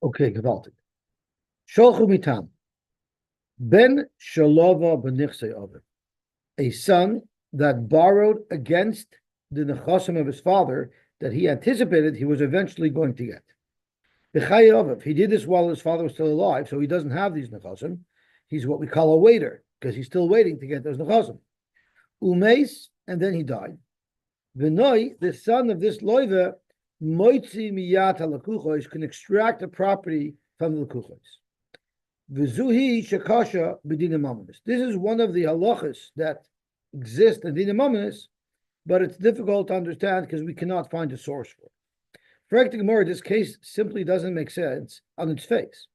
Okay, gewaltig. Sholchu mitam. Ben shalova b'nichsei oven. A son that borrowed against the nechasim of his father that he anticipated he was eventually going to get. He did this while his father was still alive, so he doesn't have these nechasim. He's what we call a waiter, because he's still waiting to get those nechasim. Umeis, and then he died. V'noi, the son of this loiva, moitzi miyat halakuchos, can extract the property from the lakuchos. V'zuhi shekasha b'dinim amanis. This is one of the halachas that exist in dinim amanis, but it's difficult to understand because we cannot find a source for it. For Gemara, this case simply doesn't make sense on its face.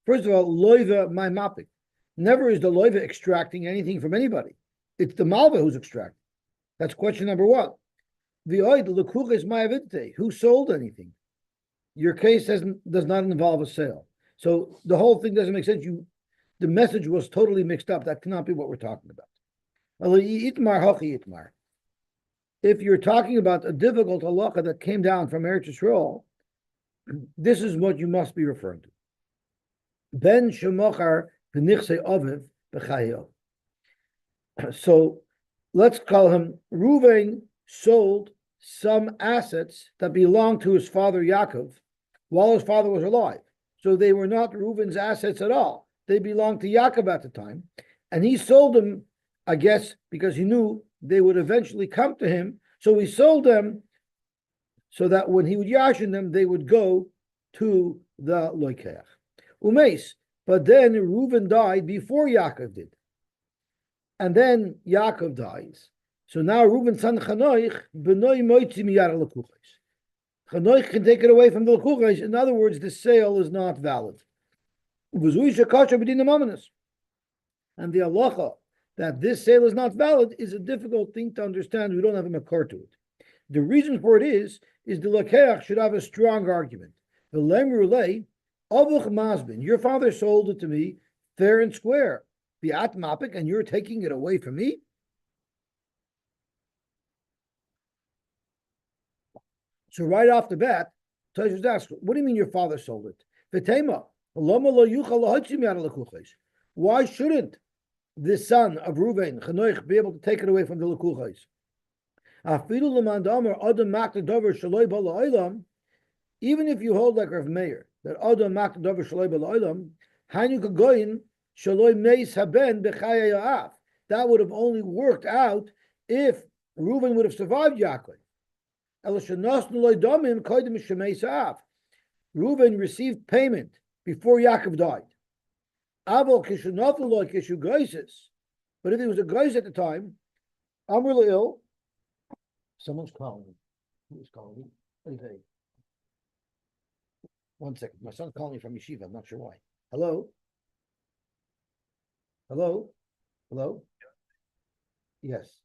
First of all, loiva my mapik. Never is the loiva extracting anything from anybody. It's the malva who's extracting. That's question number one. The oid lekuch is my avidite. Who sold anything? Your case does not involve a sale. So the whole thing doesn't make sense. The message was totally mixed up. That cannot be what we're talking about. If you're talking about a difficult halacha that came down from Eretz Yisrael, this is what you must be referring to. Ben shemochar b'nichsei aviv b'chayo. So let's call him Reuven sold some assets that belonged to his father Yaakov while his father was alive. So they were not Reuven's assets at all. They belonged to Yaakov at the time. And he sold them, I guess, because he knew they would eventually come to him. So he sold them so that when he would yashin them, they would go to the loikeach. Umeis. But then Reuven died before Yaakov did. And then Yaakov dies. So now Reuven's son Chanoich, B'noi moitzi miyar l'kuchos. Chanoich can take it away from the l'kuchos. In other words, the sale is not valid. And the halacha that this sale is not valid is a difficult thing to understand. We don't have a makor to it. The reason for it is the lakeach should have a strong argument. The lemrulei avuch masbin. Your father sold it to me fair and square. Biat mapik, and you're taking it away from me. So right off the bat, Tosfos asks, "What do you mean your father sold it?" V'tema, why shouldn't the son of Reuven, Chanoich, be able to take it away from the lekuchos? Even if you hold like Rav Meir, that Adam mak davar shaloi b'la'olam, hanu kagoyin shaloi meis haben b'chaya ya'af. That would have only worked out if Reuven would have survived Yaakov. Reuven received payment before Yaakov died. But if he was a geis at the time, Amr ill. Someone's calling me. Who's calling me? Okay. 1 second. My son's calling me from yeshiva. I'm not sure why. Hello? Hello? Hello? Yes.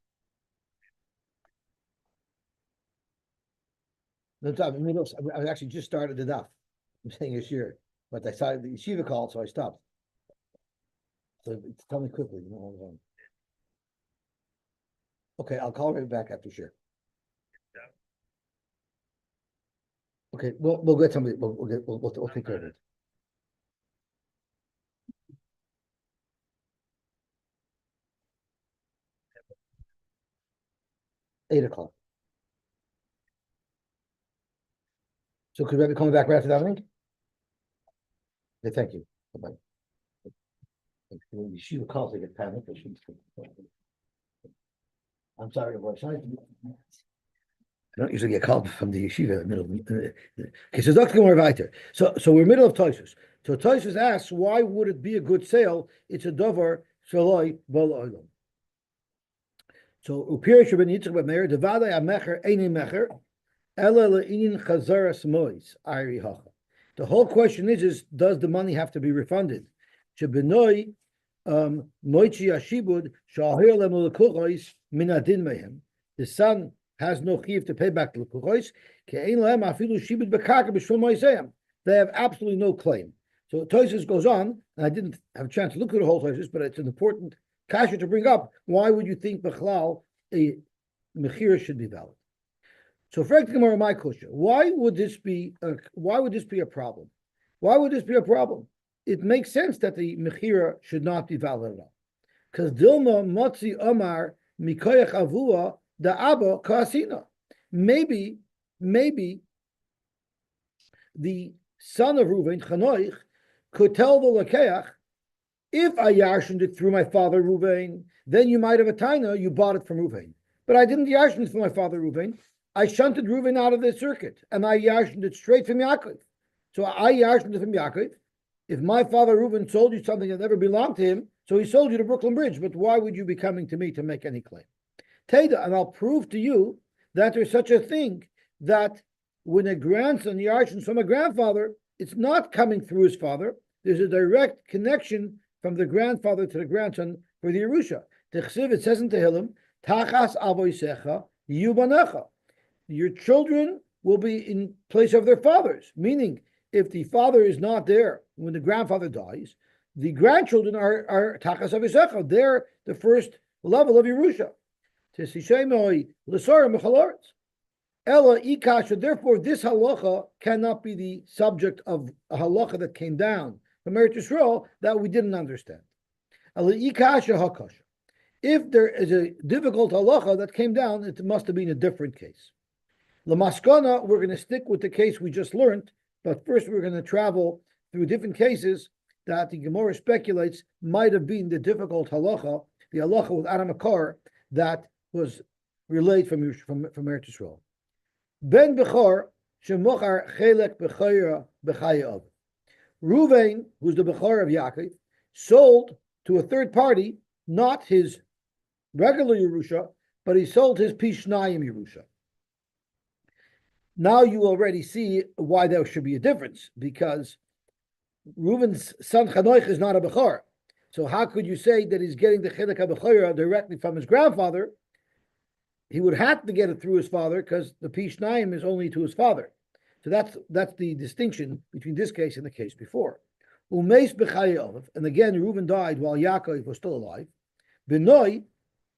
No time. I actually just started the daf. I'm saying yeshir, but I saw the yeshiva called, so I stopped. So tell me quickly. Okay, I'll call right back after sure. Okay, we'll get somebody. We'll take care of it. Eight o'clock. So could we be coming back right after that link? Okay, thank you. Bye-bye. She will call to get panic. I'm sorry, I don't usually get called from the yeshiva in the middle. Okay, so Dr. Gemara weiter. So we're middle of Tosfos. So Tosfos asks, why would it be a good sale? It's a davar shaloi b'la'olam. So Upirish ben Yitzchak ben Meir, Devadai amecher eini mecher, ela le'inin chazaras mois ayri hacha. The whole question is does the money have to be refunded? Shebenoi moichi ashibud shahir lemulekuchos minadin mehem. The son has no chiv to pay back the lekuchos. Ke'ein lehem afilu shibud bekarka b'shul moiseyam. They have absolutely no claim. So Tosfos goes on, and I didn't have a chance to look at the whole Tosfos, but it's an important kasha to bring up. Why would you think Bechlal a mechira should be valid? So for Gemara, my question: why would this be a problem? Why would this be a problem? It makes sense that the mechira should not be valid at all. Because Dilma Motzi Omar Mikoyach Avua the Abba Kasina. Maybe the son of Reuven, Chanoich, could tell the Lakeach, if I yarshened it through my father Reuven, then you might have a taina, you bought it from Reuven. But I didn't yarshen it from my father Reuven. I shunted Reuven out of the circuit, and I yarshened it straight from Yaakov. So I yarshened it from Yaakov. If my father Reuven sold you something that never belonged to him, so he sold you to Brooklyn Bridge, but why would you be coming to me to make any claim? Teda, and I'll prove to you that there's such a thing that when a grandson yarshens from a grandfather, it's not coming through his father. There's a direct connection from the grandfather to the grandson for the Yerusha. It says in Tehillim, Tachas avoisecha yubanecha. Your children will be in place of their fathers, meaning if the father is not there when the grandfather dies, the grandchildren are Tachas avoisecha. They're the first level of Yerusha. Ella ikasha. Therefore, this halacha cannot be the subject of a halacha that came down from Eretz Yisrael that we didn't understand. Ella ikasha hakasha. If there is a difficult halacha that came down, it must have been a different case. Lamaskana, we're going to stick with the case we just learned, but first we're going to travel through different cases that the Gemara speculates might have been the difficult halacha, the halacha with Adam Akar that was relayed from Eretz Yisrael. Ben Bechor shemochar chelek bechayra b'chayav. Reuven, who's the Bechor of Yaakov, sold to a third party not his regular Yerusha, but he sold his Pishnayim Yerusha. Now you already see why there should be a difference, because Reuven's son Chanoich is not a Bechor. So how could you say that he's getting the Chelek HaBechorah directly from his grandfather? He would have to get it through his father because the Pishnayim is only to his father. So that's the distinction between this case and the case before. Umeis b'chayav, and again Reuven died while Yaakov was still alive. Benoi,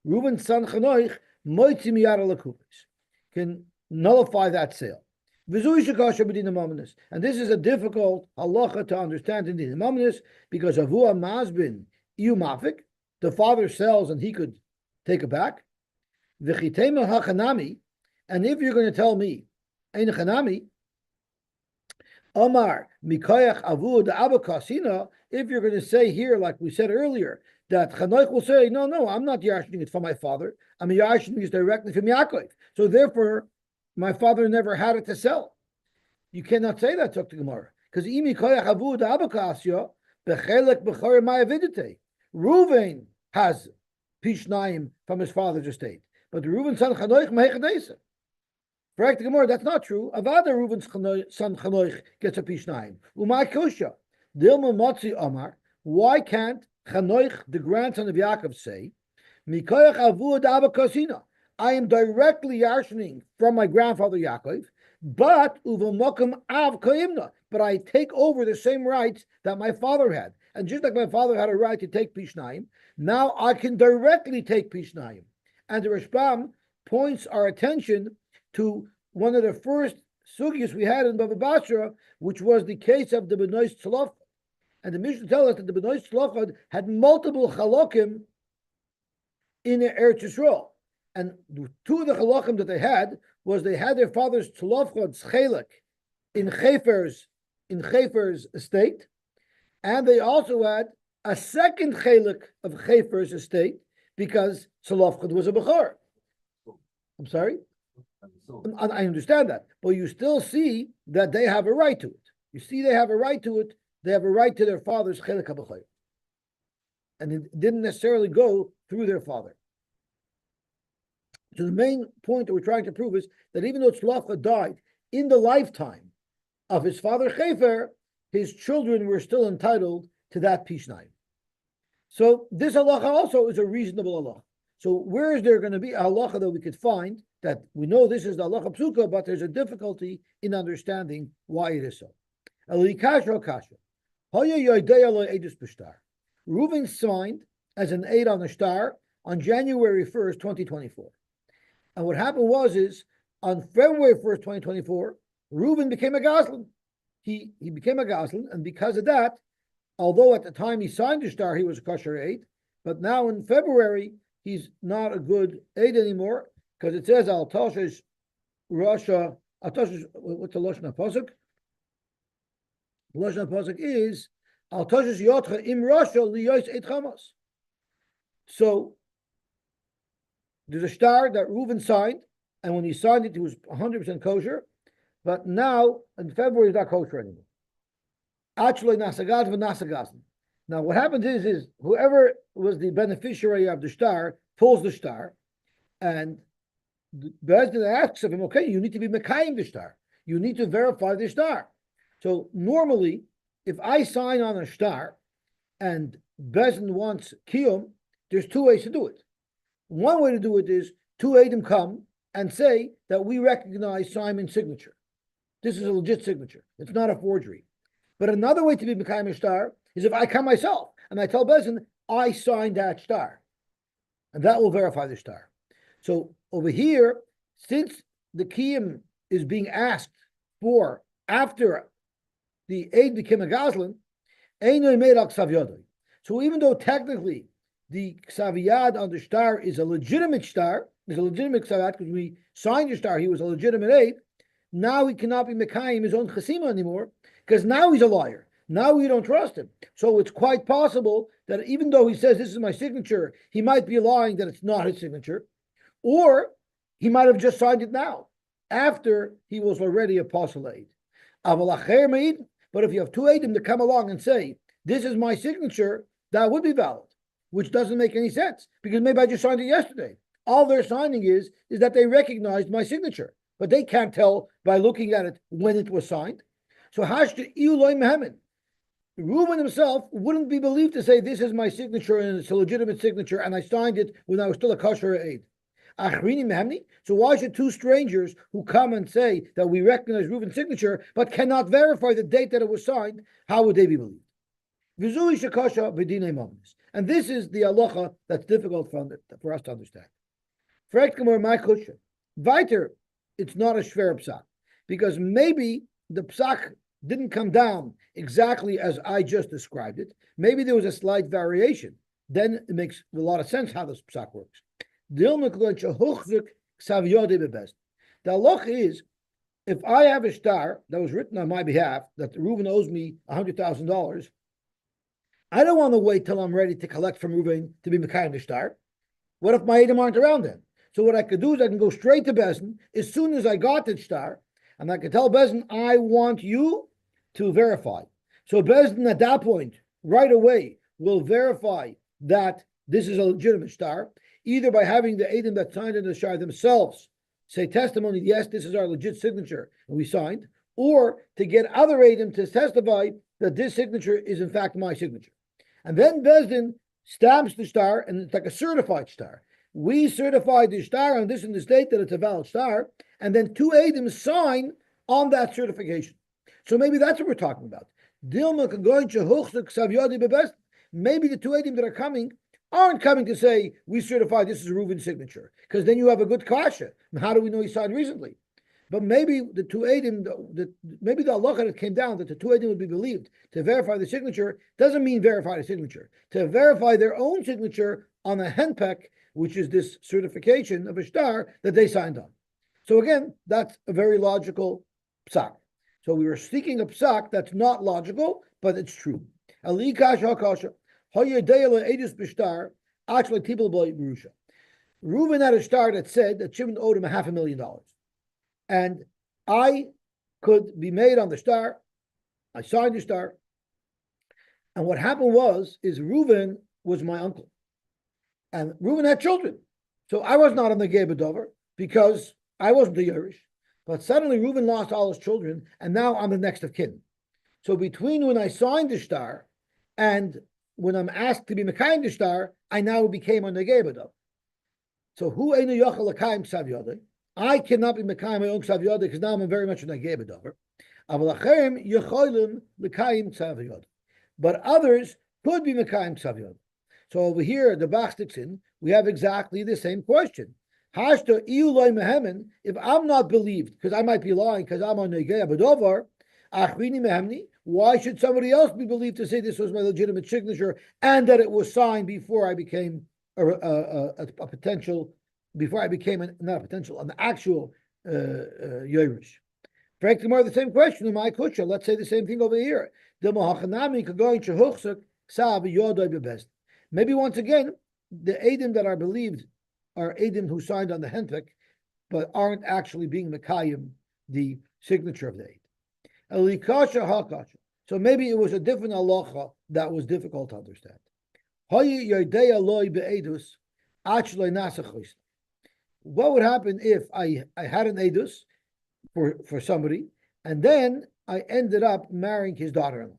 Reuven's son Chanoich, moitzi miyad alakupis, can nullify that sale. And this is a difficult halacha to understand in the Himamanis because Avua Mazbin Iu Mafik, the father sells and he could take it back. V'chitema hachanami, and if you're going to tell me, ein chanami, Omar Mikoyach Avu the Abba Kasina, if you're going to say here, like we said earlier, that Chanoich will say, no, I'm not yarshening it from my father. I'm yarshening it directly from Yaakov. So therefore, my father never had it to sell. You cannot say that, Dr. Gemara, because Imi Koyach Avu the Abba Kasya bechelek bechor ma'avidite. Reuven has Pishnayim from his father's estate. But the Reuven son Chanoich mehechadesa. Correct the Gemara, that's not true. Avada Reuven's son Chanoich gets a Pishnayim. Umay kosha. Dilma Motzi Omar. Why can't Chanoich, the grandson of Yaakov, say, Mikoyach Avu Daba Kasina? I am directly yarshening from my grandfather Yaakov, but Uvamokum Av Kaimna. But I take over the same rights that my father had. And just like my father had a right to take Pishnayim, now I can directly take Pishnayim. And the Rashbam points our attention to one of the first sugyas we had in Bava Basra, which was the case of the Benois Tzlofchad. And the Mishnah tells us that the Benois Tzlofchad had multiple chalokim in Eretz Yisrael. And two of the chalokim that they had was they had their father's Tzlofchad's chelek in Chefer's estate, and they also had a second chelek of Chefer's estate, because Tzlofchad was a Bechor. I'm sorry? I understand that. But you still see that they have a right to it. You see they have a right to it. They have a right to their father's Chelek HaBechor. And it didn't necessarily go through their father. So the main point that we're trying to prove is that even though Tzlofchad died in the lifetime of his father Chefer, his children were still entitled to that Pishnayim. So this halacha also is a reasonable halacha. So where is there going to be a halacha that we could find that we know this is the halacha psuka, but there's a difficulty in understanding why it is so? Reuven signed as an aid on a star on January 1st, 2024. And what happened is on February 1st, 2024, Reuven became a Goslin. he became a Goslin, and because of that, although at the time he signed the star, he was a kosher aid, but now in February, he's not a good aid anymore, because it says, Al Toshish Russia, Al Toshish, what's the Lashon HaPosuk? The Lashon HaPosuk is, Al Toshish Yotcha Im Russia Liyos Eit Chamos. So, there's a star that Reuven signed, and when he signed it, he was 100% kosher, but now, in February, he's not kosher anymore. Actually, Nasagaz v'Nasagaz. Now, what happens is whoever was the beneficiary of the star pulls the star, and the Bezdin asks of him, okay, you need to be Mekayim the star. You need to verify the star. So normally, if I sign on a star and Bezdin wants Kiyum, there's two ways to do it. One way to do it is two Adam come and say that we recognize Simon's signature. This is a legit signature. It's not a forgery. But another way to be Mekayim a star is if I come myself and I tell Bezdin, I signed that star. And that will verify the star. So over here, since the Kiyum is being asked for after the aid became a Goslin, so even though technically the Ksaviyad on the star is a legitimate star, is a legitimate Ksaviyad, because we signed the star, he was a legitimate aid, now he cannot be Mekayim his own Chasima anymore, because now he's a liar. Now we don't trust him. So it's quite possible that even though he says, this is my signature, he might be lying that it's not his signature, or he might have just signed it now, after he was already a apostle aid. But if you have two aidim to come along and say, this is my signature, that would be valid, which doesn't make any sense, because maybe I just signed it yesterday. All they're signing is that they recognized my signature, but they can't tell by looking at it when it was signed. So Hashta Iuloi Mehemen, Reuben himself wouldn't be believed to say, this is my signature and it's a legitimate signature and I signed it when I was still a kosher aid. Achrini Mehemni. So why should two strangers who come and say that we recognize Reuben's signature but cannot verify the date that it was signed, how would they be believed? V'zui shekasha b'dinei mamnis. And this is the halacha that's difficult for us to understand. Weiter, it's not a shver psak, because maybe the psak didn't come down exactly as I just described it. Maybe there was a slight variation. Then it makes a lot of sense how this psak works. The halach is, if I have a star that was written on my behalf, that Reuven owes me $100,000, I don't want to wait till I'm ready to collect from Reuven to be Mekayim the star. What if my Edom aren't around then? So what I could do is I can go straight to Bezdin as soon as I got the star, and I can tell Bezdin, I want you to verify. So Bezdin at that point, right away, will verify that this is a legitimate star, either by having the Edom that signed in the star themselves say testimony, yes, this is our legit signature, and we signed, or to get other Edom to testify that this signature is in fact my signature. And then Bezdin stamps the star, and it's like a certified star. We certified the star on this and this date that it's a valid star, and then two Edom sign on that certification. So maybe that's what we're talking about. Maybe the two Edom that are coming aren't coming to say, we certify this is Reuven's signature, because then you have a good kasha. How do we know he signed recently? But maybe the two Edom, maybe the halacha that came down that the two Edom would be believed to verify the signature doesn't mean verify the signature. To verify their own signature on a henpek, which is this certification of a star that they signed on. So again, that's a very logical psak. So we were seeking a psak that's not logical, but it's true. Ali kasha hakasha. Reuven had a star that said that Shimon owed him $500,000. And I could be made on the star. I signed the star. And what happened is Reuven was my uncle. And Reuven had children. So I was not on the Geba Dover because I wasn't the Yerush. But suddenly Reuven lost all his children, and now I'm the next of kin. So between when I signed the star and when I'm asked to be Mekayim the star, I now became on the Geba Dover. So who ain't yochel l'kayim ksav yodei? I cannot be Mekayim my own ksav yodei because now I'm very much on the Geba Dover. Aval achem yecholim l'kayim ksav yodei. But others could be Mekayim ksav yodei. So over here, the Bach sticks in, we have exactly the same question. Hashta iuloi mehemen, if I'm not believed, because I might be lying, because I'm on Negei Abadovar, Achrini mehemni. Why should somebody else be believed to say this was my legitimate signature and that it was signed before I became a potential, before I became not a potential, an actual Yerush? Frankly, more the same question. My kucha. Let's say the same thing over here. Maybe once again, the Edom that are believed are Edom who signed on the Hentek, but aren't actually being Mekayim, the signature of the Eid. So maybe it was a different halacha that was difficult to understand. What would happen if I had an edus for somebody, and then I ended up marrying his daughter-in-law?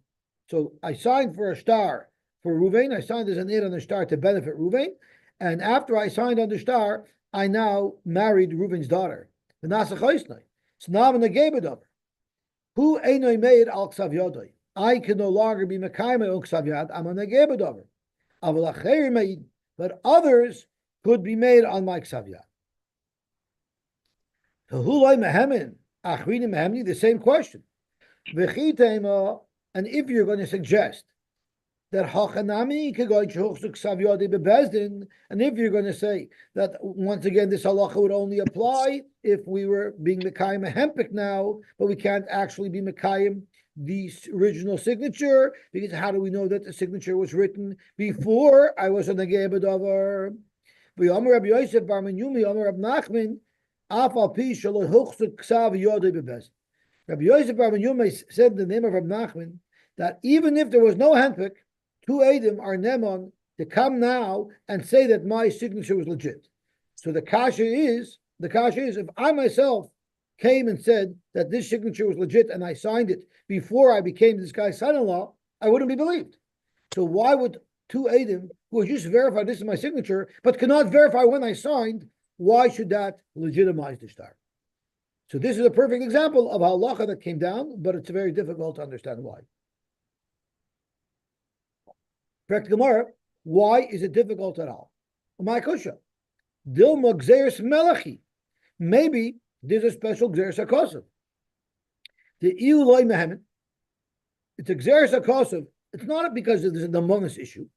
So I signed for a star for Ruvain. I signed as an eid on the star to benefit Ruvain, and after I signed on the star, I now married Ruvain's daughter. The Nasachoisnai. It's now in the Gebedov. Who ain't made al ksav yodai? I can no longer be mekayim al ksav yad. I'm on the Gebedov. But others could be made on my ksav yad. The same question. And if you're going to suggest that hachanami and if you're going to say that once again this halacha would only apply if we were being mekayim a hempik now, but we can't actually be mekayim the original signature, because how do we know that the signature was written before I was on the Gebadavar? Rabbi Yosef bar Menyumi, Rabbi Nachman, Rabbi Yosef bar Menyumi said in the name of Rabbi Nachman that even if there was no handpick, two Edom are Nemon to come now and say that my signature was legit. So the kasha is if I myself came and said that this signature was legit and I signed it before I became this guy's son-in-law, I wouldn't be believed. So why would two Edom who just verified this is my signature but cannot verify when I signed, why should that legitimize the star? So this is a perfect example of halacha that came down, but it's very difficult to understand why. Correct Gemara, why is it difficult at all? My kusha. Dilma gzeres melachi. Maybe there's a special gzeres hakosav. The iu loy mehemet. It's a gzeres hakosav. It's not because there's a namonis issue.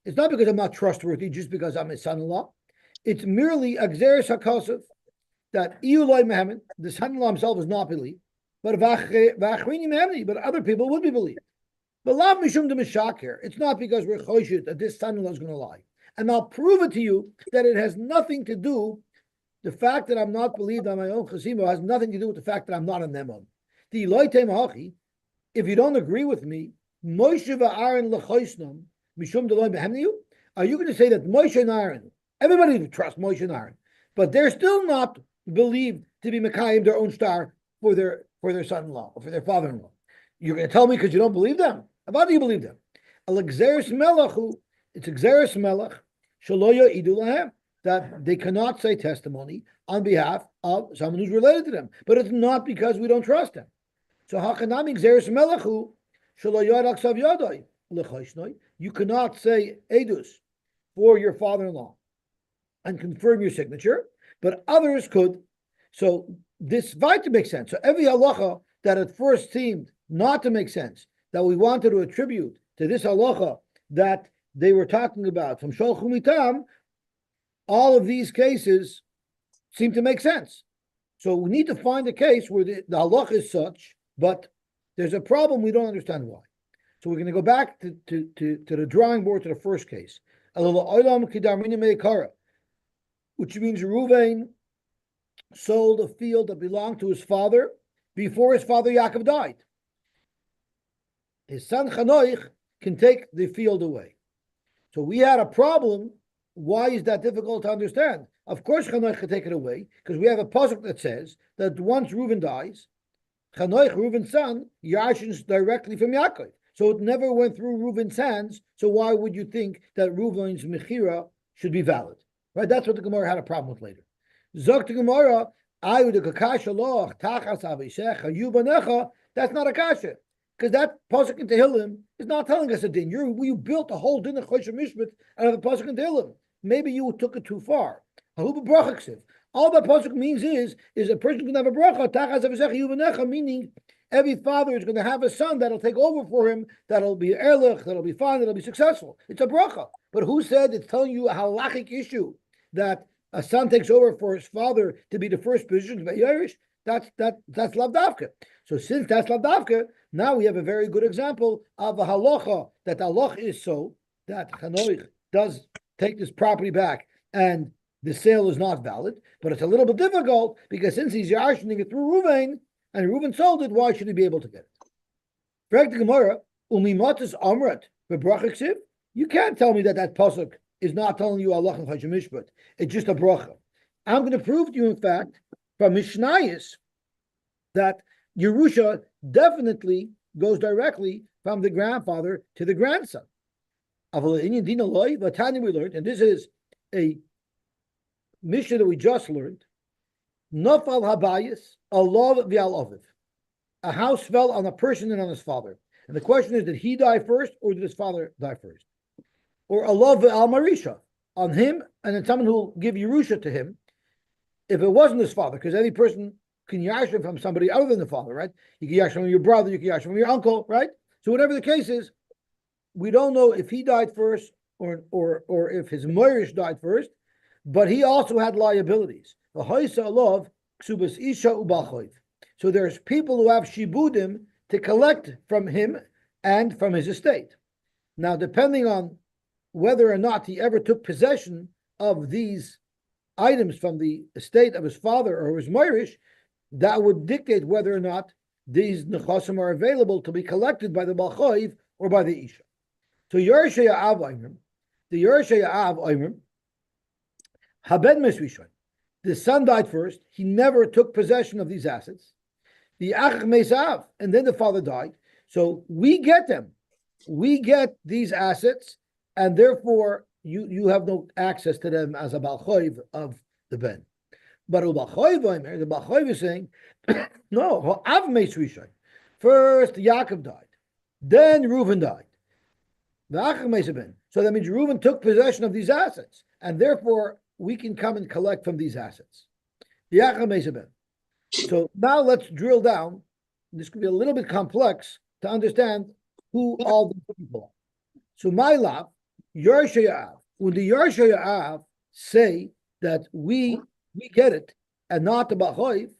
It's not because I'm not trustworthy just because I'm his son-in-law. It's merely a gzeres hakosav that iu loy mehemet, the son-in-law himself is not believed, but v'achrini mehemet, but other people would be believed. But lav mishum de mishaker. It's not because we're choshit that this son-in-law is going to lie. And I'll prove it to you that it has nothing to do. The fact that I'm not believed on my own chasimo has nothing to do with the fact that I'm not a nemon. The loytem hachi. If you don't agree with me, Moshe va'Aaron lechoisnom mishum de loy behemniu. Are you going to say that Moshe and Aaron, everybody trusts Moshe and Aaron, but they're still not believed to be mekayim their own star for their son-in-law or for their father-in-law? You're going to tell me because you don't believe them? How do you believe them? It's Xeris Melech, Shaloya Idu Lahem, that they cannot say testimony on behalf of someone who's related to them. But it's not because we don't trust them. So Hakanami Xeris Melechu, Shaloya Aksav Yadai, Lechoshnoi. You cannot say Edus for your father-in-law and confirm your signature, but others could. So this Vaita makes sense. So every halacha that at first seemed not to make sense, that we wanted to attribute to this halacha that they were talking about from Shol Chumitam, all of these cases seem to make sense. So we need to find a case where the halacha is such, but there's a problem, we don't understand why. So we're going to go back to the drawing board to the first case. Which means Reuven sold a field that belonged to his father before his father Yaakov died. His son Chanoich can take the field away. So we had a problem. Why is that difficult to understand? Of course Chanoich can take it away, because we have a pasuk that says that once Reuven dies, Chanoich, Reuven's son, yarshins directly from Yaakov. So it never went through Reuven's hands, so why would you think that Reuven's mechira should be valid? Right? That's what the Gemara had a problem with later. Zok the Gemara, that's not a kasha. Because that pasuk in Tehillim is not telling us a din. You built a whole din of Choshev Mishpat out of a pasuk in Tehillim. Maybe you took it too far. All that pasuk means is a person can have a bracha, tachas avesech yuvanecha, meaning every father is going to have a son that'll take over for him, that'll be erlich, that'll be fine, that'll be successful. It's a bracha. But who said it's telling you a halachic issue that a son takes over for his father to be the first position? That's lavdavka. So since that's lavdavka, now we have a very good example of a halacha that the halacha is so that Chanoich does take this property back and the sale is not valid, but it's a little bit difficult because since he's yarshining it through Ruvain and Reuven sold it, why should he be able to get it? You can't tell me that pasuk is not telling you Allah and Mishpat. It's just a bracha. I'm going to prove to you, in fact, from Mishnayos, that Yerusha definitely goes directly from the grandfather to the grandson. We learned, and this is a Mishnah that we just learned. Nafal habayis alav v'al aviv. A house fell on a person and on his father. And the question is, did he die first or did his father die first? Or alav v'al marisha, on him and then someone who will give Yerusha to him. If it wasn't his father, because every person can yarsha from somebody other than the father, right? You can yarsha from your brother, you can yarsha from your uncle, right? So whatever the case is, we don't know if he died first or if his moirish died first, but he also had liabilities. So there's people who have shibudim to collect from him and from his estate. Now, depending on whether or not he ever took possession of these items from the estate of his father or his moirish, that would dictate whether or not these nechasim are available to be collected by the balchoiv or by the isha. So Yerusha Ya'av Oimrim, the Yerusha Ya'av Oimrim, Haben Mesrishon. The son died first. He never took possession of these assets. The Achach Mesav, and then the father died. So we get them. We get these assets, and therefore you have no access to them as a Balchoiv of the Ben. But the Balchoiv is saying, no, Av Mesrishon. First Yaakov died. Then Reuven died. So that means Reuven took possession of these assets, and therefore we can come and collect from these assets. So now let's drill down. This could be a little bit complex to understand who all the people are. So my lab, Yerusha Ya'av. When the Yerusha Ya'av say that we get it and not the Bachoiv,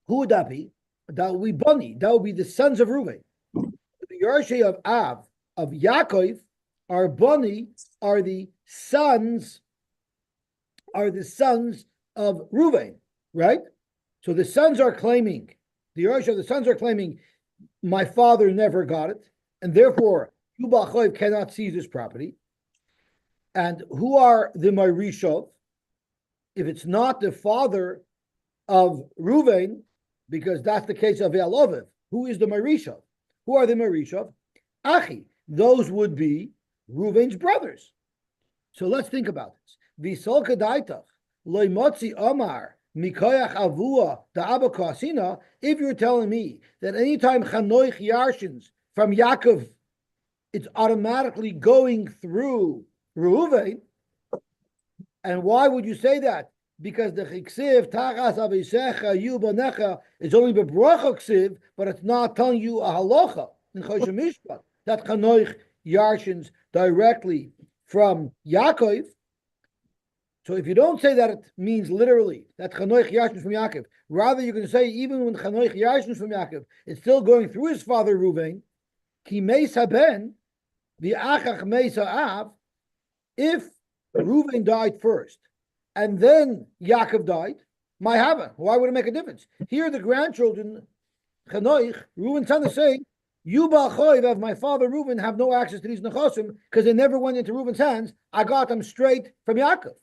who would that be? That would be Bani. That would be the sons of Reuven. The Yerusha of Av, of Yaakov, are Bani, are the sons of Reuven, right? So the sons are claiming, the sons are claiming, my father never got it, and therefore Yuba Choiv cannot seize this property. And who are the Marishov? If it's not the father of Reuven, because that's the case of Eloviv, who is the Marishov? Who are the Marishov? Achi. Those would be Reuven's brothers. So let's think about this. V'sol kadaitach loymotzi Omar mikoyach avua da'aba kasina. If you're telling me that anytime Chanoich Yarshins from Yaakov, it's automatically going through Reuven. And why would you say that? Because the chiksiv tachas avisecha yubanecha is only bebracha ksiv, but it's not telling you a halacha in Choshen Mishpat that Chanoich Yarshins directly from Yaakov. So if you don't say that it means literally that Chanoich Yarshins from Yaakov, rather you can say even when Chanoich Yarshins from Yaakov, it's still going through his father Reuven. Ki meis haben the achach meis ha'av. If Reuven died first and then Yaakov died, my hava. Why would it make a difference? Here the grandchildren, Chanoich, Reuven's son is saying, you Balchoiv of my father Reuven have no access to these nechosim because they never went into Reuven's hands. I got them straight from Yaakov.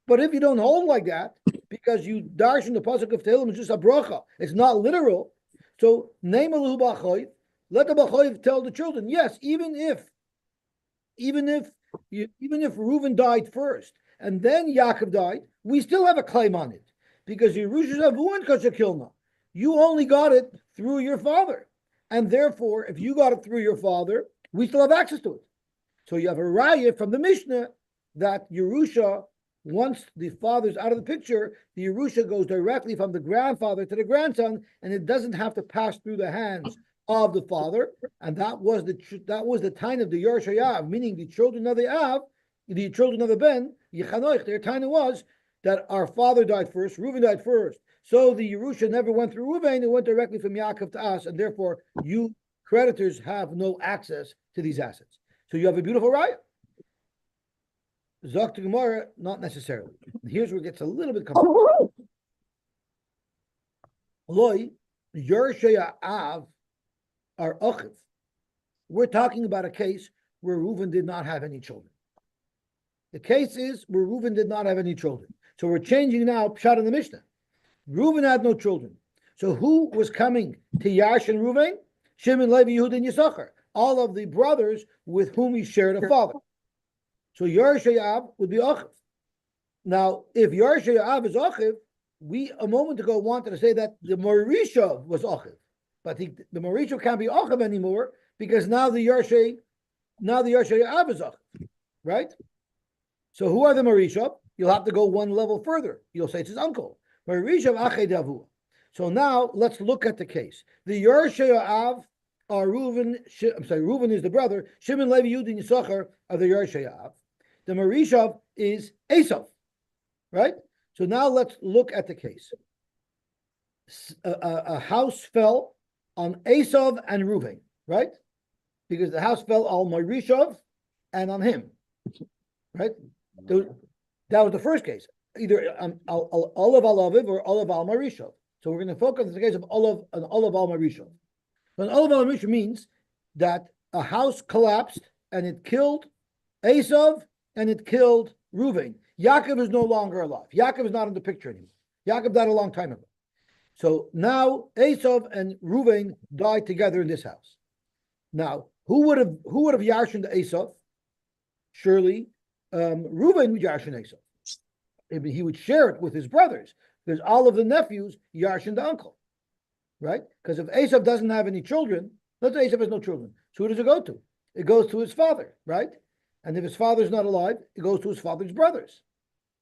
But if you don't hold like that, because you darshan the pasuk of Tehillim is just a bracha, it's not literal. So name Elahu Balchoiv, let the Balchoiv tell the children, yes, even if Reuven died first and then Yaakov died, we still have a claim on it because Yerusha Zavu and Kashakilna, you only got it through your father. And therefore, if you got it through your father, we still have access to it. So you have a raya from the Mishnah that Yerusha once the father's out of the picture, the Yerusha goes directly from the grandfather to the grandson, and it doesn't have to pass through the hands of the father. And that was the time of the Yerush Yav, meaning the children of the Av, the children of the Ben, Yechanoich. Their time was that our father died first, Reuven died first. So the Yerusha never went through Reuven, it went directly from Yaakov to us, and therefore you creditors have no access to these assets. So you have a beautiful raya. Zok to Gemara, not necessarily. Here's where it gets a little bit complicated. Loi, Yerusha Av are Achiv. We're talking about a case where Reuven did not have any children. The case is where Reuven did not have any children. So we're changing now Pshat in the Mishnah. Reuven had no children. So who was coming to Yash and Reuven? Shimon, Levi, Yehuda, and Yisachar. All of the brothers with whom he shared a father. So Yerush Av would be Achiv. Now, if Yerush Av is Achiv, we a moment ago wanted to say that the Marisha was Achiv. But the Marisha can't be Achiv anymore because now the Yerush Av is Achiv. Right? So who are the Marisha? You'll have to go one level further. You'll say it's his uncle. Marisha Achei Davu. So now let's look at the case. The Yerush Av are Reuven. Reuven is the brother. Shimon, Levi, Yehuda, and Yisachar are the Yerush Av. The Marishav is Esav, right? So now let's look at the case. A house fell on Esav and Reuven, right? Because the house fell on Marishav and on him, right? That was the first case, either Olav Alaviv or Olav Al Marishav. So we're going to focus on the case of Olav Al Marishav. An Olav Al Marishav means that a house collapsed and it killed Esav and it killed Reuven. Yaakov is no longer alive. Yaakov is not in the picture anymore. Yaakov died a long time ago. So now Esav and Reuven died together in this house. Now, who would have Yarshin Esav? Surely Reuven would Yarshin Esav. He would share it with his brothers, because all of the nephews Yarshin the uncle, right? Because if Esav doesn't have any children, let's say Esav has no children, so who does it go to? It goes to his father, right? And if his father's not alive, it goes to his father's brothers,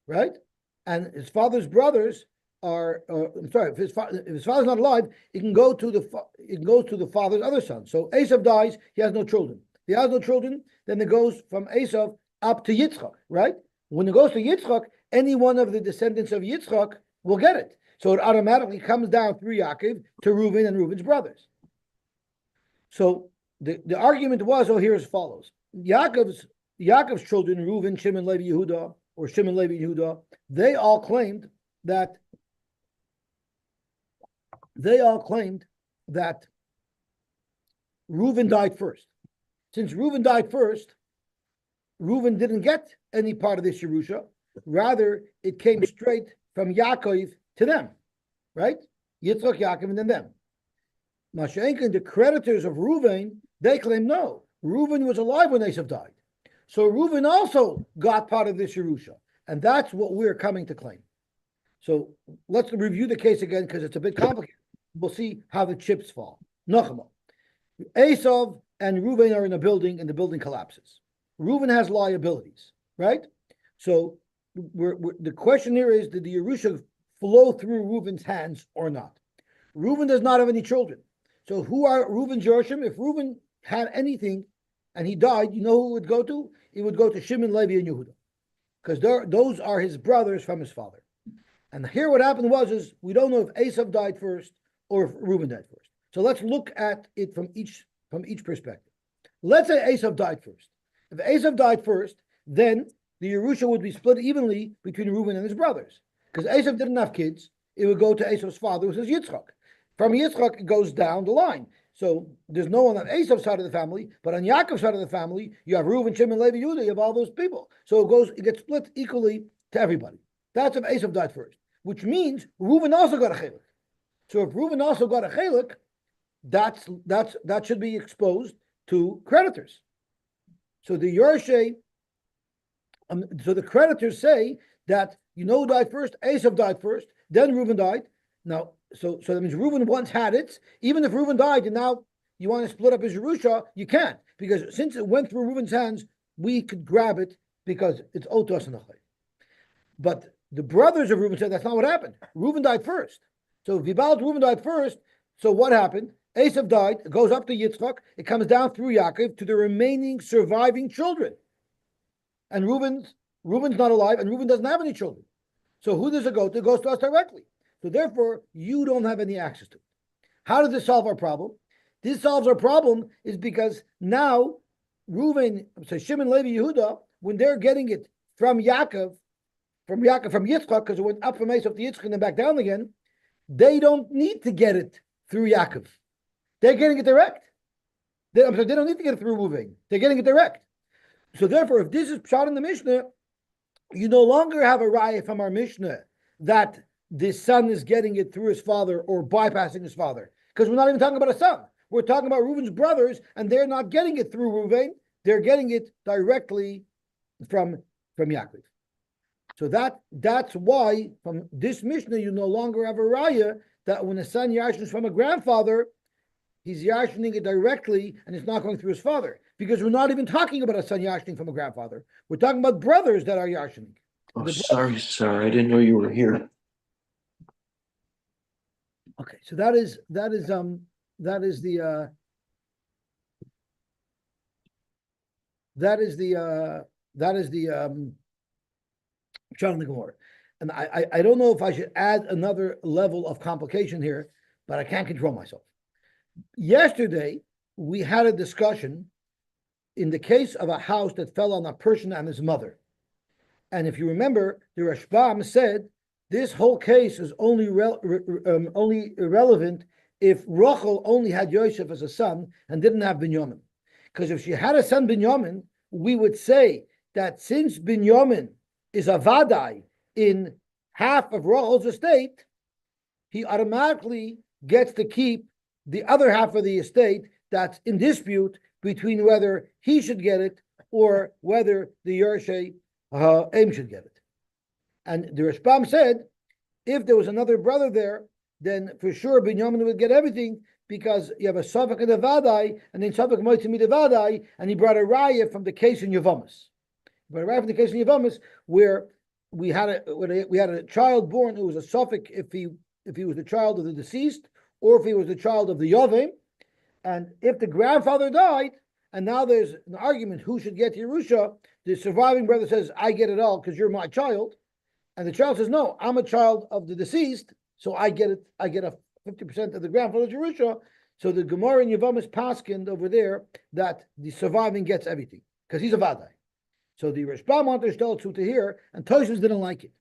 right? And his father's brothers are, if his father's not alive, it goes to the father's other son. So Esav dies, he has no children. If he has no children, then it goes from Esav up to Yitzchak, right? When it goes to Yitzchak, any one of the descendants of Yitzchak will get it. So it automatically comes down through Yaakov to Reuven and Reuven's brothers. So the argument was, here's as follows. Yaakov's children, Reuven, Shimon, Levi, Yehuda, or Shimon, Levi, Yehuda, they all claimed that Reuven died first. Since Reuven died first, Reuven didn't get any part of this Yerusha. Rather, it came straight from Yaakov to them, right? Yitzchak, Yaakov, and then them. Masha'enkin, the creditors of Reuven, they claim no. Reuven was alive when Esav died. So Reuven also got part of this Yerusha. And that's what we're coming to claim. So let's review the case again because it's a bit complicated. We'll see how the chips fall. Nochama. Esav and Reuven are in a building and the building collapses. Reuven has liabilities, right? So the question here is, did the Yerusha flow through Reuven's hands or not? Reuven does not have any children. So who are Reuven's Yerushim? If Reuven had anything and he died, you know who it would go to? It would go to Shimon, Levi, and Yehuda. Because those are his brothers from his father. And here what happened is we don't know if Esav died first or if Reuven died first. So let's look at it from each perspective. Let's say Esav died first. If Esav died first, then the Yerusha would be split evenly between Reuven and his brothers. Because Esav didn't have kids, it would go to Esav's father, which is Yitzchak. From Yitzchak, it goes down the line. So there's no one on Esav's side of the family, but on Yaakov's side of the family, you have Reuven, Shimon, Levi, Yehuda, you have all those people. So it gets split equally to everybody. That's if Esav died first, which means Reuven also got a chelik. So if Reuven also got a chelik, that should be exposed to creditors. So the Yerush, so the creditors say that who died first? Esav died first, then Reuven died. Now, so that means Reuven once had it. Even if Reuven died and now you want to split up his Yerusha, you can't, because since it went through Reuven's hands, we could grab it because it's owed to us in the chay. But the brothers of Reuben said that's not what happened. Reuben died first. So if Reuben died first, so what happened? Esav died, it goes up to Yitzchak, it comes down through Yaakov to the remaining surviving children. And Reuben's not alive, and Reuben doesn't have any children. So who does it go to? It goes to us directly. So therefore, you don't have any access to it. How does this solve our problem? This solves our problem is because now Reuben, so Shimon, Levi, Yehuda, when they're getting it from Yaakov, from Yitzchak, because it went up from Esav to Yitzchak and then back down again, they don't need to get it through Yaakov. They're getting it direct. They don't need to get it through Reuven. They're getting it direct. So therefore, if this is Pshat in the Mishnah, you no longer have a raya from our Mishnah that the son is getting it through his father or bypassing his father. Because we're not even talking about a son. We're talking about Reuven's brothers, and they're not getting it through Reuven. They're getting it directly from Yaakov. So that's why from this Mishnah you no longer have a raya that when a son yashins from a grandfather, he's yashning it directly and it's not going through his father. Because we're not even talking about a son yashning from a grandfather. We're talking about brothers that are yashning. Oh, sorry, sir. I didn't know you were here. Okay, so that is the Pshat in the Gemara. And I don't know if I should add another level of complication here, but I can't control myself. Yesterday, we had a discussion in the case of a house that fell on a person and his mother. And if you remember, the Rashbam said this whole case is only irrelevant if Rachel only had Yosef as a son and didn't have Binyamin. Because if she had a son Binyamin, we would say that since Binyamin is a vadai in half of Rachel's estate, he automatically gets to keep the other half of the estate that's in dispute between whether he should get it or whether the Yershei Aim should get it. And the Rashbam said, if there was another brother there, then for sure Binyamin would get everything because you have a Safek and a Vadai, and then Safek Moitzim the Vadai, and he brought a raya from the case in Yavamas. But a raya from the case in Yavamas where we had a child born who was a Safek if he was the child of the deceased or if he was the child of the Yavim, and if the grandfather died, and now there's an argument who should get Yerusha, the surviving brother says, I get it all because you're my child. And the child says, no, I'm a child of the deceased, so I get it. I get a 50% of the grandfather's Yerusha. So the Gemara in Yavamas paskind over there that the surviving gets everything because he's a Vadai. So the Rashbam understood to here, and Tosfos didn't like it.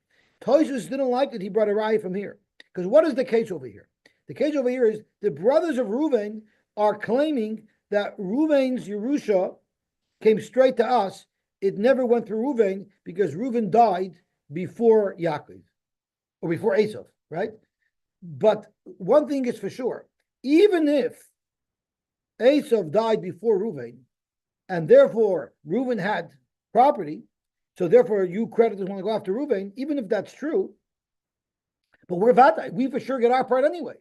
Tosfos didn't like it. He brought a raya from here. Because what is the case over here? The case over here is the brothers of Reuven are claiming that Reuven's Yerusha came straight to us. It never went through Reuven because Reuven died before Yaakov or before Esav, right? But one thing is for sure, even if Esav died before Reuven, and therefore Reuven had property, so therefore you creditors want to go after Reuven, even if that's true, but we're Vatai, we for sure get our part anyway.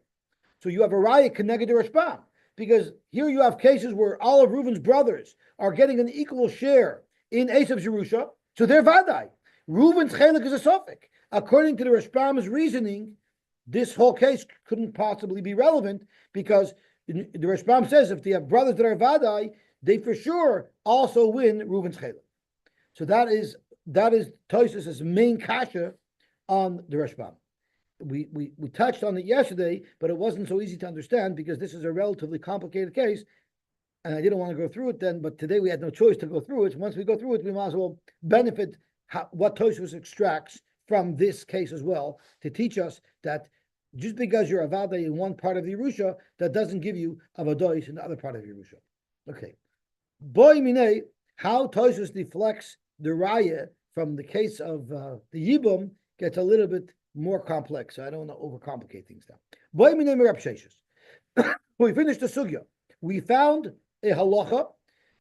So you have a raya connected to Rashbam, because here you have cases where all of Reuven's brothers are getting an equal share in Esav's Yerusha, so they're Vadai. Reuven's chelik is a Sofik. According to the Rashbam's reasoning, this whole case couldn't possibly be relevant because the Rashbam says if they have brothers that are Vadai, they for sure also win Reuven's chelik. So that is Tosfos' main kasha on the Rashbam. We touched on it yesterday, but it wasn't so easy to understand because this is a relatively complicated case, and I didn't want to go through it then, but today we had no choice to go through it. Once we go through it, we might as well benefit what Tosfos extracts from this case as well to teach us that just because you're a Avada in one part of the Yerusha, that doesn't give you Avadois in the other part of Yerusha. Okay. Boy Minei, how Tosfos deflects the Raya from the case of the Yibum gets a little bit more complex. So I don't want to overcomplicate things now. Boy Minei Merab Sheshes. We finished the Sugya. We found a halacha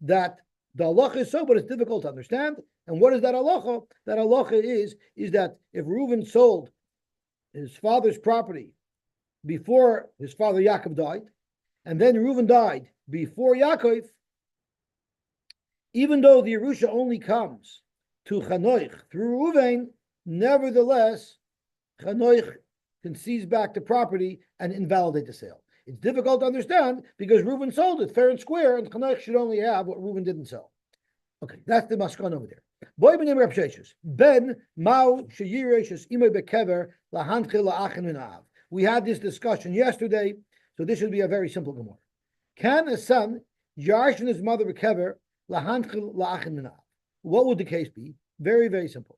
that the halacha is so, but it's difficult to understand. And what is that halacha? That halacha is that if Reuven sold his father's property before his father Yaakov died, and then Reuven died before Yaakov, even though the Yerusha only comes to Chanoich through Reuven, Nevertheless, Chanoich can seize back the property and invalidate the sale. It's difficult to understand because Reuben sold it fair and square, and Chanoich should only have what Reuben didn't sell. Okay, that's the maskon over there. Boy b'nei Reb Sheshes ben Mao sheyiresh imay bekever lahanchil la'achin minav. We had this discussion yesterday, so this should be a very simple gemara. Can a son yarshin his mother bekever lahanchil la'achin minav? What would the case be? Very, very simple.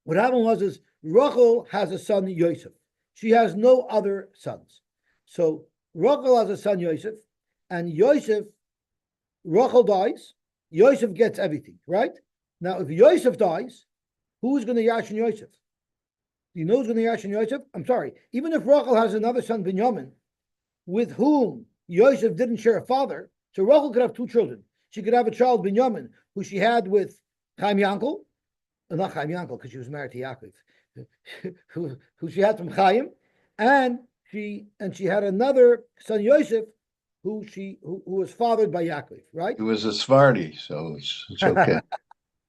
What happened was Rachel has a son Yosef. She has no other sons. So Rachel has a son Yosef, and Rachel dies. Yosef gets everything, right? Now, if Yosef dies, who's going to yashin Yosef? Do you know who's going to yashin Yosef? I'm sorry. Even if Rachel has another son, Binyamin, with whom Yosef didn't share a father, so Rachel could have two children. She could have a child, Binyamin, who she had with Chaim Yankel, not Chaim Yankel, because she was married to Yaakov, who she had from Chaim, and she had another son, Yosef, who was fathered by Yaakov, right? He was a Sephardi, so it's okay.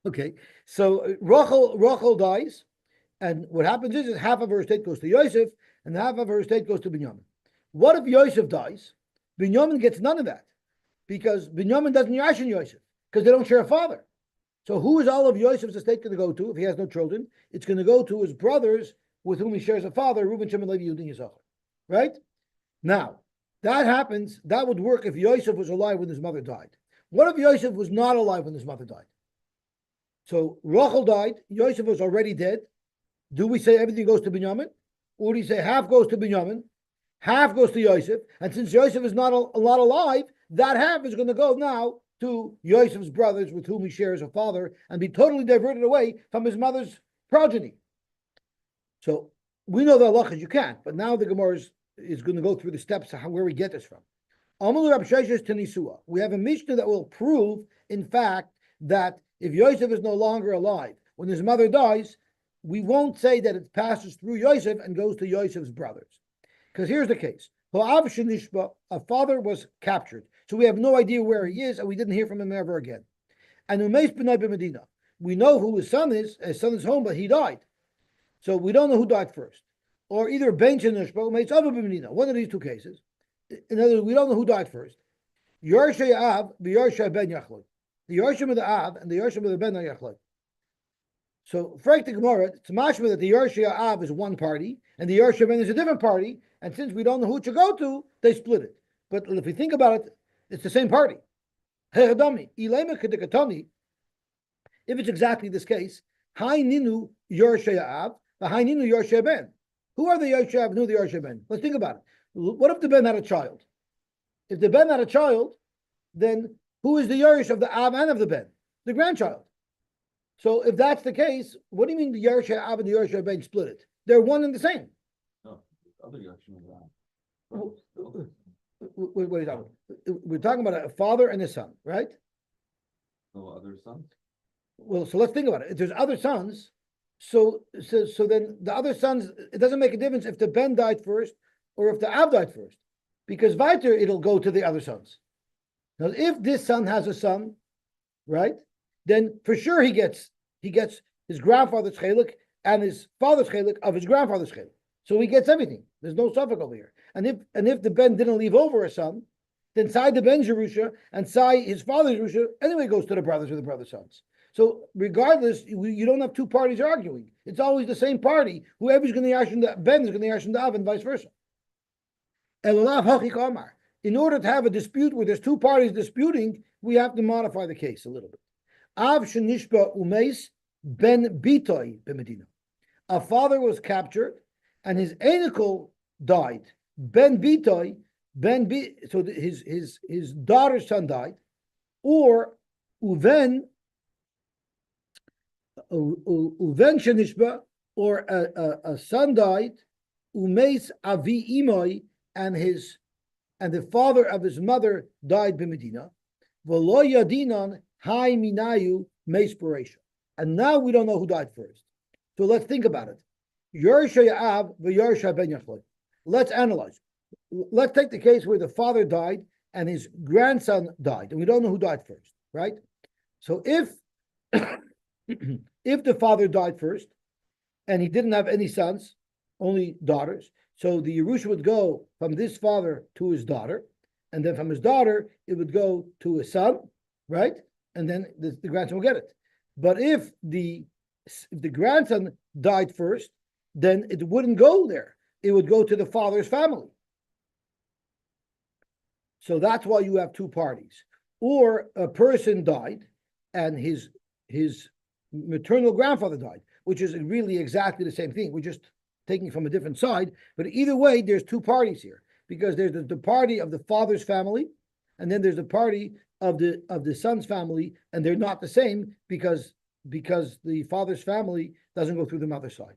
Okay, so Rachel dies, and what happens is half of her estate goes to Yosef, and half of her estate goes to Binyamin. What if Yosef dies? Binyamin gets none of that, because Binyamin doesn't yashin Yosef, because they don't share a father. So who is all of Yosef's estate going to go to if he has no children? It's going to go to his brothers with whom he shares a father, Reuben, Shimon, Levi, Yehuda, and Yisachar. Right? Now, that happens, that would work if Yosef was alive when his mother died. What if Yosef was not alive when his mother died? So Rachel died, Yosef was already dead. Do we say everything goes to Binyamin? Or do we say half goes to Binyamin, half goes to Yosef, and since Yosef is not alive, that half is going to go now to Yosef's brothers with whom he shares a father and be totally diverted away from his mother's progeny. So we know the halachas you can't, but now the Gemara is going to go through the steps of where we get this from. We have a Mishnah that will prove, in fact, that if Yosef is no longer alive, when his mother dies, we won't say that it passes through Yosef and goes to Yosef's brothers. Because here's the case. A father was captured, so we have no idea where he is, and we didn't hear from him ever again. And we know who his son is. His son is home, but he died. So we don't know who died first. Or either Ben Shenishba or Meitzav b'Medina. One of these two cases. In other words, we don't know who died first. Yorshay Av, the Yorshay Ben Yachloi. The Yorshim of the Av and the Yorshim of the Ben Yachloi. So, Frank the Gemara, it's mashma that the Yorshay Av is one party and the Yorshay Ben is a different party. And since we don't know who to go to, they split it. But if we think about it, it's the same party. If it's exactly this case, Hai Ninu Yorshay Av, the Hai Ninu Yorshay Ben. Who are the Yorshay Av and who are the Yorshay Ben? Let's think about it. What if the Ben had a child? If the Ben had a child, then who is the Yerush of the Av and of the Ben? The grandchild. So if that's the case, what do you mean the Yerush Av and the Yerush Ben split it? They're one and the same. No, other Yerush What are you talking about? We're talking about a father and a son, right? No other sons? Well, so let's think about it. If there's other sons, so then the other sons, it doesn't make a difference if the Ben died first or if the Av died first, because weiter it'll go to the other sons. Now, if this son has a son, right, then for sure he gets his grandfather's chelik and his father's chelik of his grandfather's chelik. So he gets everything. There's no suffix over here. And if the Ben didn't leave over a son, then Sai the Ben's Yerusha and Sai his father's Yerusha anyway goes to the brothers or the brother's sons. So regardless, you don't have two parties arguing. It's always the same party. Whoever's going to yashin the Ben is going to yashin the Av and vice versa. In order to have a dispute where there's two parties disputing, we have to modify the case a little bit. Av shenishba umeis ben bitoy b'medina. A father was captured and his anicle died. Ben bitoy, so his daughter's son died, or uven shenishba, or a son died, umeis avi imoy, and the father of his mother died b'Medina. V'lo yadinan hai minayu meisparation. And now we don't know who died first. So let's think about it. Yorshay Av v'Yorshay Ben Yachloi. Let's analyze. Let's take the case where the father died and his grandson died, and we don't know who died first, right? So if if the father died first and he didn't have any sons, only daughters, so the Yerusha would go from this father to his daughter, and then from his daughter, it would go to his son, right? And then the grandson will get it. But if the grandson died first, then it wouldn't go there. It would go to the father's family. So that's why you have two parties. Or a person died and his maternal grandfather died, which is really exactly the same thing. We're just taking from a different side. But either way, there's two parties here, because there's the party of the father's family, and then there's the party of the son's family, and they're not the same because the father's family doesn't go through the mother's side.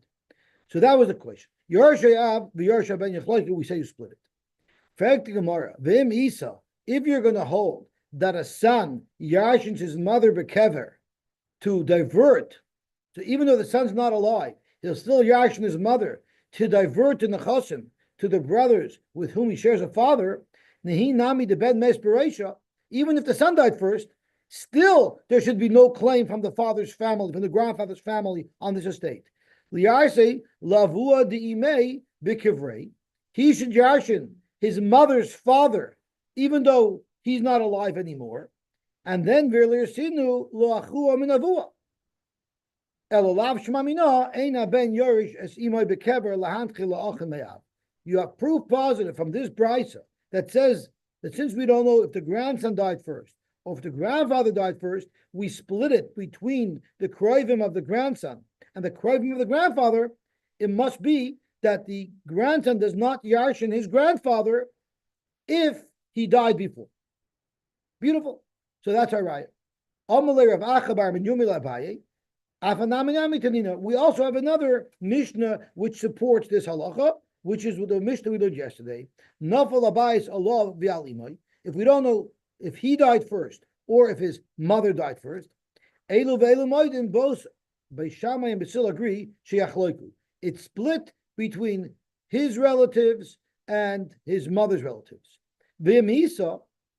So that was the question. Yersha ben Yechloiku, we say you split it. If you're going to hold that a son yarshins his mother bekever to divert, so even though the son's not alive, he'll still yarshin his mother to divert the nechasim to the brothers with whom he shares a father. Nehi nami de ben mesperesha. Even if the son died first, still there should be no claim from the father's family, from the grandfather's family on this estate. Liarse lavua diimei bikivrei. He should yarshin his mother's father, even though he's not alive anymore. And then virlir sinu loachua minavua. Elolav shmamina eina ben yorish es imoy bekever lahantchi laachem me'av. You have proof positive from this brisa that says that since we don't know if the grandson died first or if the grandfather died first, we split it between the kroivim of the grandson and the kroivim of the grandfather. It must be that the grandson does not yarshin his grandfather if he died before. Beautiful. So that's our raya. We also have another Mishnah which supports this halacha, which is the Mishnah we learned yesterday. If we don't know if he died first or if his mother died first, both Beis Shammai and Basil agree it's split between his relatives and his mother's relatives.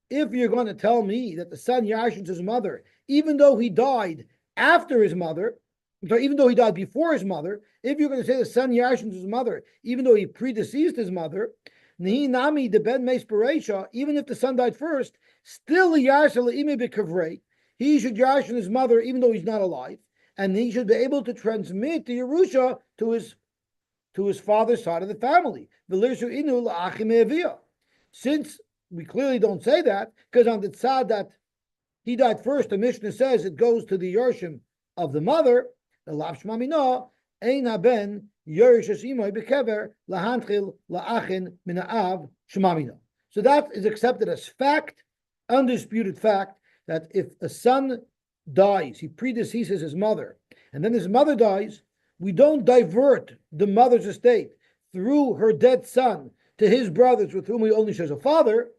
If you're going to tell me that the son yarshins his mother, even though he died after his mother, even though he died before his mother, if you're going to say the son yarshins his mother, even though he predeceased his mother, even if the son died first, still he should yarshin his mother, even though he's not alive, and he should be able to transmit the Yerusha to his father's side of the family. Since we clearly don't say that, because on the tzad that he died first, the Mishnah says it goes to the Yershim of the mother. The lav shmamina ein haben yerish imoy bekever lahantchil laachin minaav shmamina. So that is accepted as fact, undisputed fact, that if a son dies, he predeceases his mother, and then his mother dies, we don't divert the mother's estate through her dead son to his brothers with whom he only shares a father,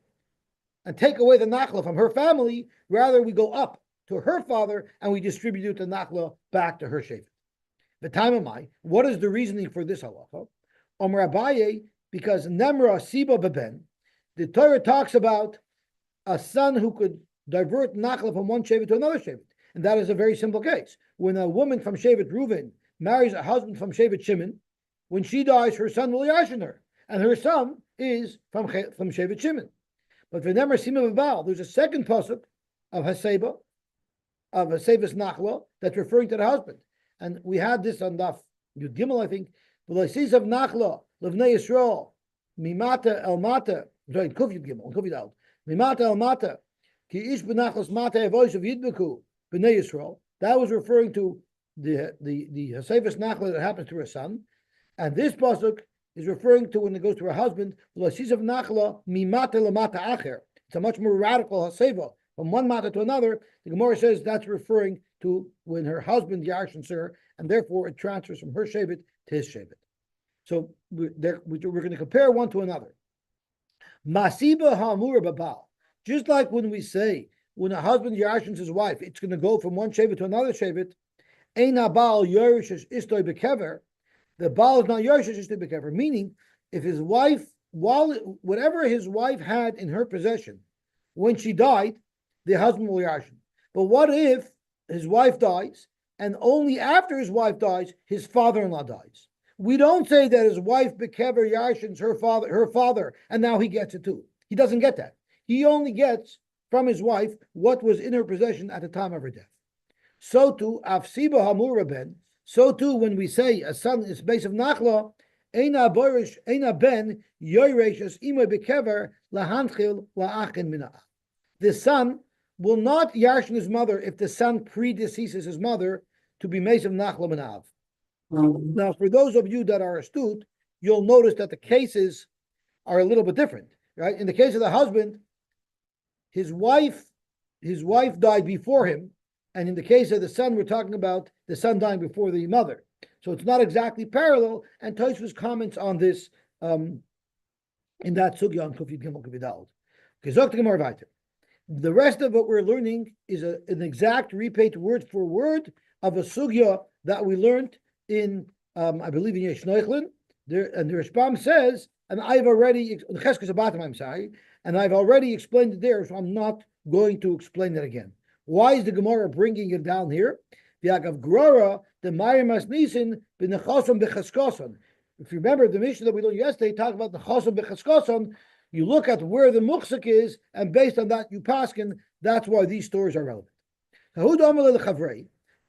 and take away the nachla from her family. Rather, we go up to her father and we distribute the nachla back to her shevet. The time of my, what is the reasoning for this halacha? Abaye, because nemra siba beben, the Torah talks about a son who could divert nachla from one shevet to another shevet, and that is a very simple case. When a woman from shevet Reuven marries a husband from shevet Shimon, when she dies, her son will yashin her, and her son is from shevet Shimon. But for Nemer Sima Babal, there's a second pasuk of Haseba, of Haseba's Nachla, that's referring to the husband. And we had this on Daf Yud Gimel, I think. V'loisis of Nachla, Levnei Yisrael, Mimata El Mata, sorry, Kuf Yud Gimel, Kuf Yud Al, Mimata El Mata, Ki Ish B'Nachlas Mata Evoish of Yidbeku, B'nei Yisrael. That was referring to the Haseba's Nachla that happens to her son. And this pasuk is referring to when it goes to her husband. It's a much more radical haseva from one mata to another. The Gemara says that's referring to when her husband yarshins her, and therefore it transfers from her shevet to his shevet. So we're going to compare one to another. Masiba hamura babal. Just like when we say when a husband yarshins his wife, it's going to go from one shevet to another shevet. Ein abal yorish istoy bekever. The Baal is not Yosy, just to be careful. Meaning, if his wife, whatever his wife had in her possession, when she died, the husband will Yarshin. But what if his wife dies and only after his wife dies, his father-in-law dies. We don't say that his wife Bekever Yarshins her father, and now he gets it too. He doesn't get that. He only gets from his wife what was in her possession at the time of her death. So too, Afsiba Hamura Ben. So too, when we say a son is base of Nachla, Eina Boirish, Eina Ben Yoresh as Imo Bekever Lahanchil Laachin Minah. The son will not yarshin his mother if the son predeceases his mother to be Mace of Nachla Manav. Now, for those of you that are astute, you'll notice that the cases are a little bit different, right? In the case of the husband, his wife died before him, and in the case of the son, we're talking about the son dying before the mother. So it's not exactly parallel, and Tosfos comments on this in that sugya on Kufid Gimel Kufid Aleph. The rest of what we're learning is an exact repeat word for word of a sugya that we learned in, I believe, in Yesh Neuchlin. And the Rishbam says, and I've already, I'm sorry, and I've already explained it there, so I'm not going to explain it again. Why is the Gemara bringing it down here? If you remember the mission that we learned yesterday, talked about the Chosom Bechaskoson. You look at where the muksik is, and based on that, you paskin. That's why these stories are relevant.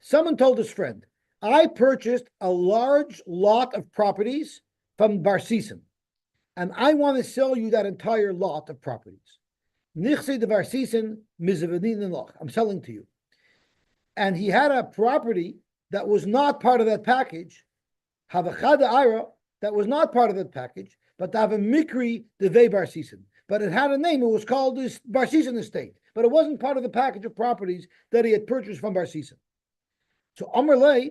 Someone told his friend, I purchased a large lot of properties from Bar Sisan, and I want to sell you that entire lot of properties. I'm selling to you. And he had a property that was not part of that package, that was not part of that package, but to have a mikri devei Bar Sisan. But it had a name, it was called this Bar Sisan estate, but it wasn't part of the package of properties that he had purchased from Bar Sisan. So Amr Lei,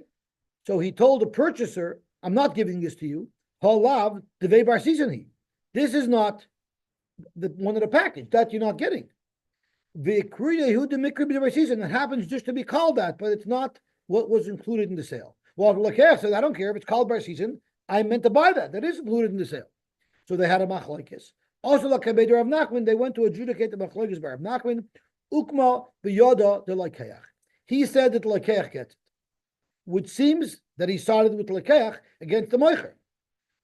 so he told the purchaser, I'm not giving this to you, Halav devei Bar Sisan. This is not the one of the package that you're not getting. It happens just to be called that, but it's not what was included in the sale. Well, Lakeh said, I don't care if it's called Bar Sisan, I meant to buy that. That is included in the sale. So they had a machlokes. Also, Lakabeder Rav Nachman, they went to adjudicate the machlokes by Rav Nachman. Ukma b'yoda de Lakeach. He said that the Lakeach gets it, which seems that he sided with the Lakeach against the Moicher.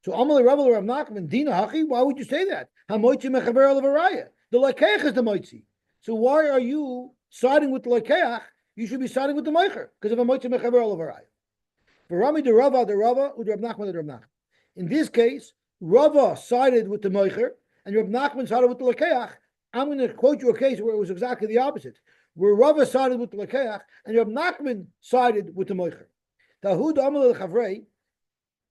So Amalei Rav Rav Nachman, Dina Hachi, why would you say that? Hamoitzi mechaver levaraya. The Lakeach is the Moitzi. So why are you siding with the Lakeach? You should be siding with the Moicher, because of Hamoitzi mechaver levaraya. Rami the Rava, Ud Rav Nachman the Rav Nachman. In this case, Rava sided with the Moicher, and Rav Nachman sided with the Lakeach. I'm going to quote you a case where it was exactly the opposite, where Rava sided with the Lakeach, and Rav Nachman sided with the Moicher. Tahud Amal Chavrei,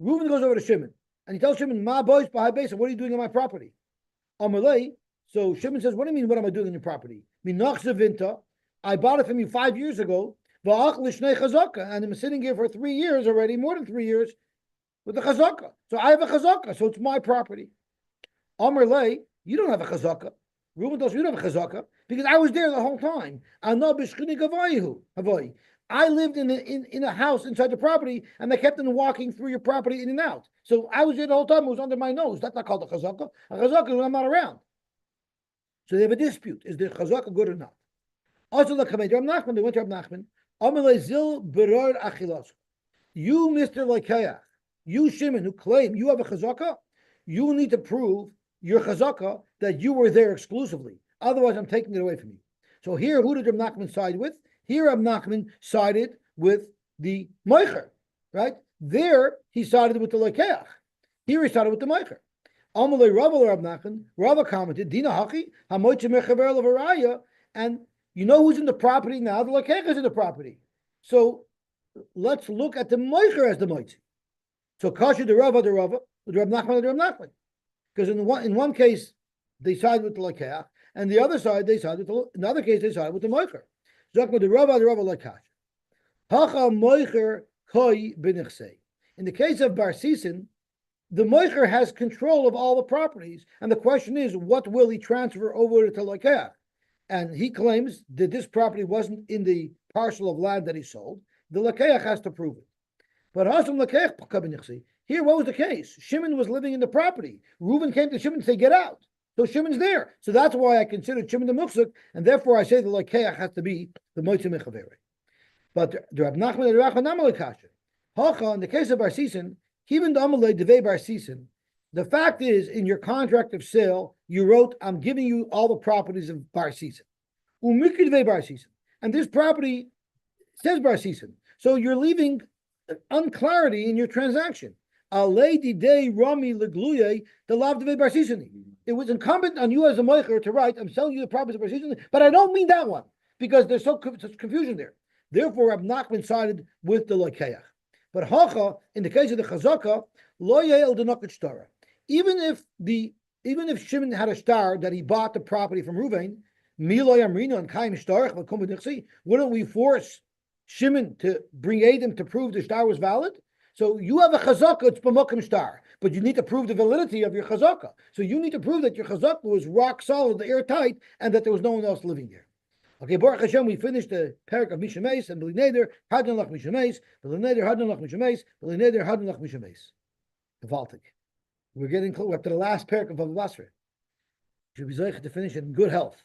Reuven goes over to Shimon, and he tells Shimon, Ma boys b'hai beis, what are you doing on my property? Amalei, so Shimon says, what do you mean, what am I doing on your property? Minach Zevinta, I bought it from you 5 years ago, and I'm sitting here for 3 years already, more than 3 years, with the chazaka. So I have a chazaka, so it's my property. Amr Lei, you don't have a chazaka. Reuben tells you don't have a chazaka, because I was there the whole time. I lived in a house inside the property, and they kept on walking through your property in and out. So I was there the whole time, it was under my nose. That's not called a chazaka. A chazaka is when I'm not around. So they have a dispute. Is the chazaka good or not? Also, the Rav Nachman, they went to Rav Nachman. You, Mr. Lakeach, you, Shimon, who claim you have a chazaka, you need to prove your chazaka that you were there exclusively. Otherwise, I'm taking it away from you. So here, who did Rav Nachman side with? Here, Rav Nachman sided with the Moicher, right? There, he sided with the Lakeach. Here, he sided with the Moicher. Amalei Rava Rav Nachman, Rava commented, Dina Hachi, Hamoitze Mechaber Levaraya, and you know who's in the property now? The Lakeach is in the property. So let's look at the Moicher as the Moitzi. So Kasha the Rava, with Rav Nachman and Rav Nachman. Because in one case, they side with the Lakeach, and the other side, they side with in other case, they side with the Moicher. Zakma the Rava Lakeach. Hacha Moicher Koi B'nichsei. In the case of Bar Sisan, the Moicher has control of all the properties, and the question is, what will he transfer over to Lakeach? And he claims that this property wasn't in the parcel of land that he sold. The Lakeach has to prove it. But Hasam Lakeach, here, what was the case? Shimon was living in the property. Reuven came to Shimon and said, get out. So Shimon's there. So that's why I consider Shimon the Muksuk, and therefore I say the Lakeach has to be the Moitzi Mechaveri. But the Rab Nachman and Rachman Amalei Kasha. Hacha, in the case of Bar Sisan, even the Amalei Devei Bar Sisan, the fact is, in your contract of sale, you wrote, I'm giving you all the properties of Bar Sisan. Umikri Devei Bar Sisan. And this property says Bar Sisan. So you're leaving unclarity in your transaction. It was incumbent on you as a moicher to write, I'm selling you the properties of Bar Sisan, but I don't mean that one, because there's such confusion there. Therefore, Rab Nachman sided with the lokeach. But hacha, in the case of the chazaka, lo ye'el denokit shtara. Even if Shimon had a star that he bought the property from Ruvain, milo yamrino and kaim shtarach v'kum b'nichsi, wouldn't we force Shimon to bring Adam to prove the star was valid? So you have a chazaka, it's b'mokim star, but you need to prove the validity of your chazaka. So you need to prove that your chazaka was rock solid, airtight, and that there was no one else living there. Okay, Baruch Hashem, we finished the parak of Mishameis, and B'lineder, Hadon Lach Mishameis, B'lineder, Hadon Lach Mishameis, B'lineder, Hadon Lach Mishameis. Gevaltig. We're getting close, we're up to the last parak of Bava Basra. Should be zeicher to finish in good health.